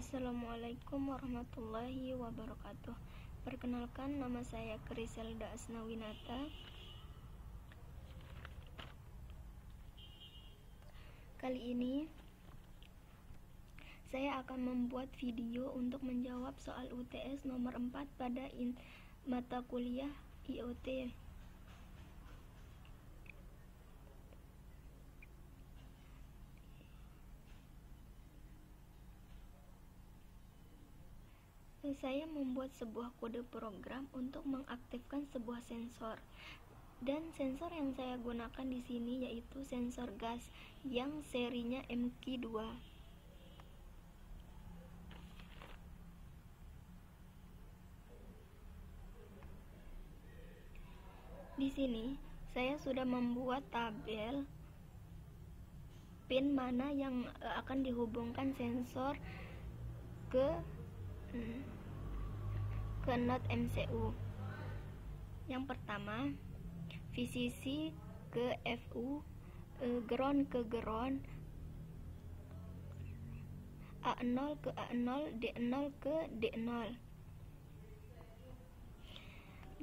Assalamualaikum warahmatullahi wabarakatuh. Perkenalkan, nama saya Kriselda Asnawinata. Kali ini saya akan membuat video untuk menjawab soal UTS nomor 4 pada mata kuliah IoT. Saya membuat sebuah kode program untuk mengaktifkan sebuah sensor. Dan sensor yang saya gunakan di sini yaitu sensor gas yang serinya MQ2. Di sini saya sudah membuat tabel pin mana yang akan dihubungkan sensor ke node MCU. Yang pertama, VCC ke FU, ground ke ground, A0 ke A0, D0 ke D0.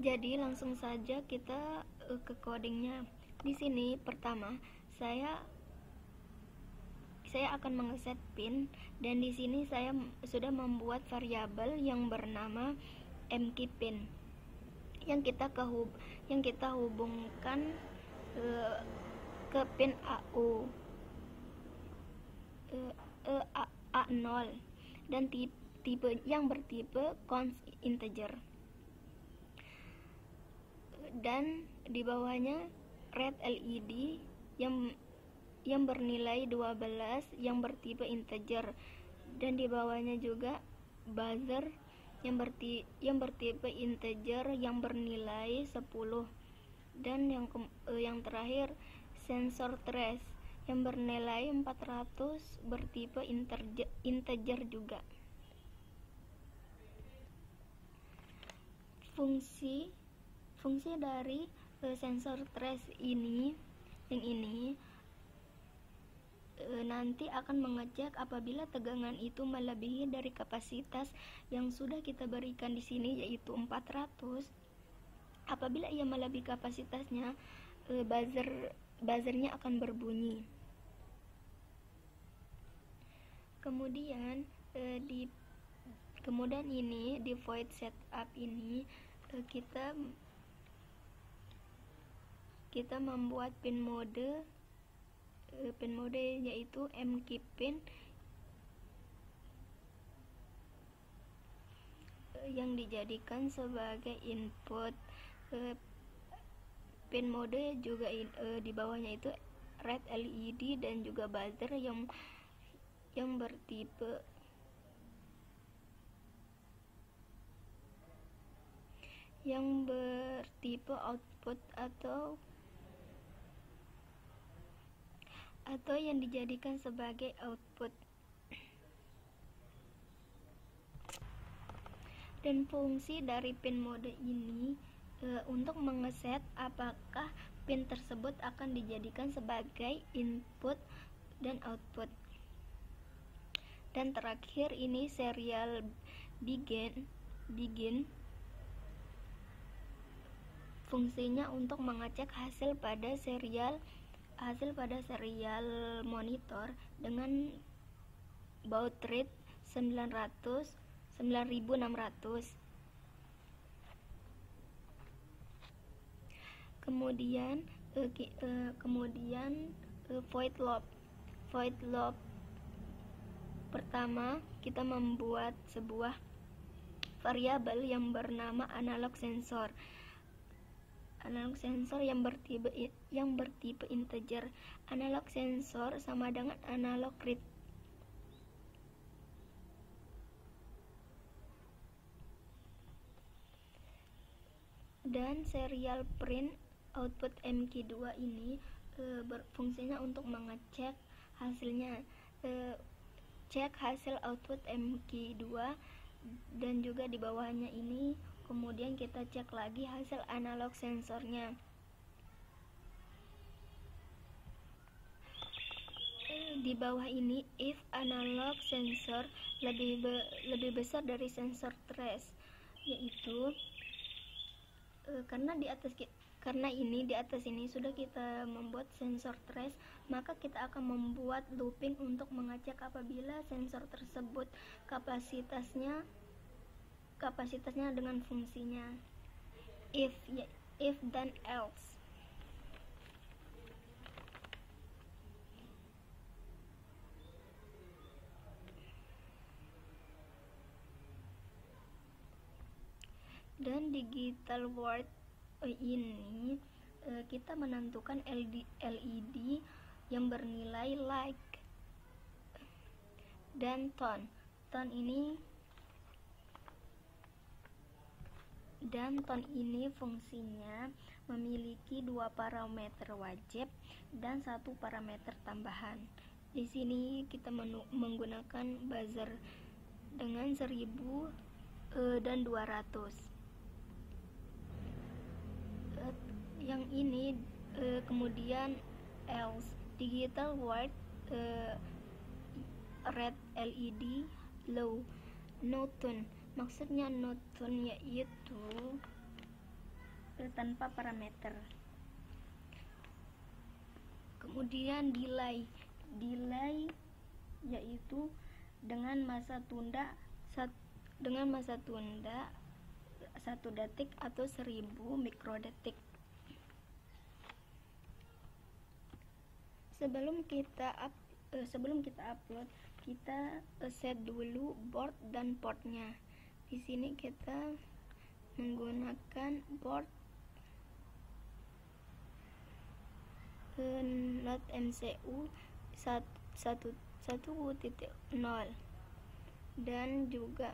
Jadi langsung saja kita ke codingnya. Di sini pertama saya akan mengeset pin, dan di sini saya sudah membuat variabel yang bernama mkeyPin yang kita hubungkan ke pin AU A0 dan tipe yang bertipe const integer, dan di bawahnya red LED yang bernilai 12 yang bertipe integer, dan di bawahnya juga buzzer yang bertipe integer yang bernilai 10, dan yang terakhir sensor trace yang bernilai 400 bertipe integer juga. Fungsi dari sensor trace ini nanti akan mengecek apabila tegangan itu melebihi dari kapasitas yang sudah kita berikan di sini yaitu 400. Apabila ia melebihi kapasitasnya, buzzernya akan berbunyi. Kemudian ini di void setup ini kita membuat pin mode yaitu mkeyPin yang dijadikan sebagai input. Pin mode juga di bawahnya itu red LED dan juga buzzer yang bertipe output atau yang dijadikan sebagai output. Dan fungsi dari pin mode ini untuk mengeset apakah pin tersebut akan dijadikan sebagai input dan output. Dan terakhir ini serial begin fungsinya untuk mengecek hasil pada serial monitor dengan baud rate 9600. Kemudian void loop. Pertama, kita membuat sebuah variabel yang bernama analog sensor yang bertipe integer. Analog sensor sama dengan analog read. Dan serial print output MQ2 ini berfungsinya untuk mengecek hasilnya, cek hasil output MQ2, dan juga di bawahnya ini kemudian kita cek lagi hasil analog sensornya. di bawah ini, if analog sensor lebih besar dari sensor trace, yaitu karena di atas ini sudah kita membuat sensor trace, maka kita akan membuat looping untuk mengecek apabila sensor tersebut kapasitasnya dengan fungsinya if dan else. Dan digital word ini kita menentukan LED yang bernilai like dan tone ini fungsinya memiliki 2 parameter wajib dan 1 parameter tambahan. Di sini kita menggunakan buzzer dengan 1000 dan 200. Yang ini kemudian else, digital word red LED low, no tone. Maksudnya no tone yaitu tanpa parameter. Kemudian delay yaitu dengan masa tunda 1 detik atau 1000 mikrodetik. Sebelum kita upload, kita set dulu board dan portnya. Di sini kita menggunakan board not MCU 1.0 dan juga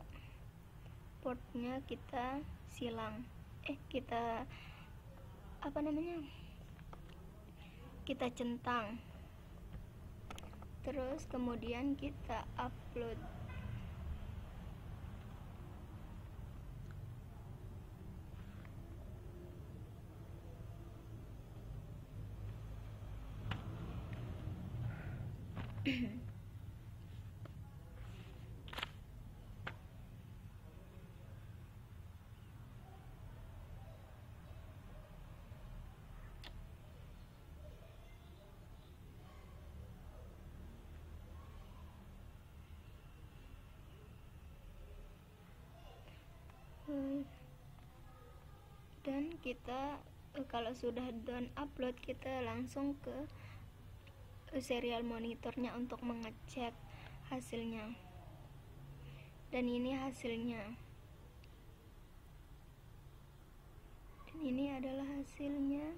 portnya kita kita centang, terus kemudian kita upload. Dan kita kalau sudah done upload, kita langsung ke serial monitornya untuk mengecek hasilnya. Dan ini hasilnya. Dan ini adalah hasilnya.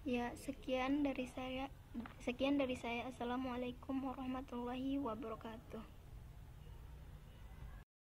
Ya, sekian dari saya. Assalamualaikum warahmatullahi wabarakatuh.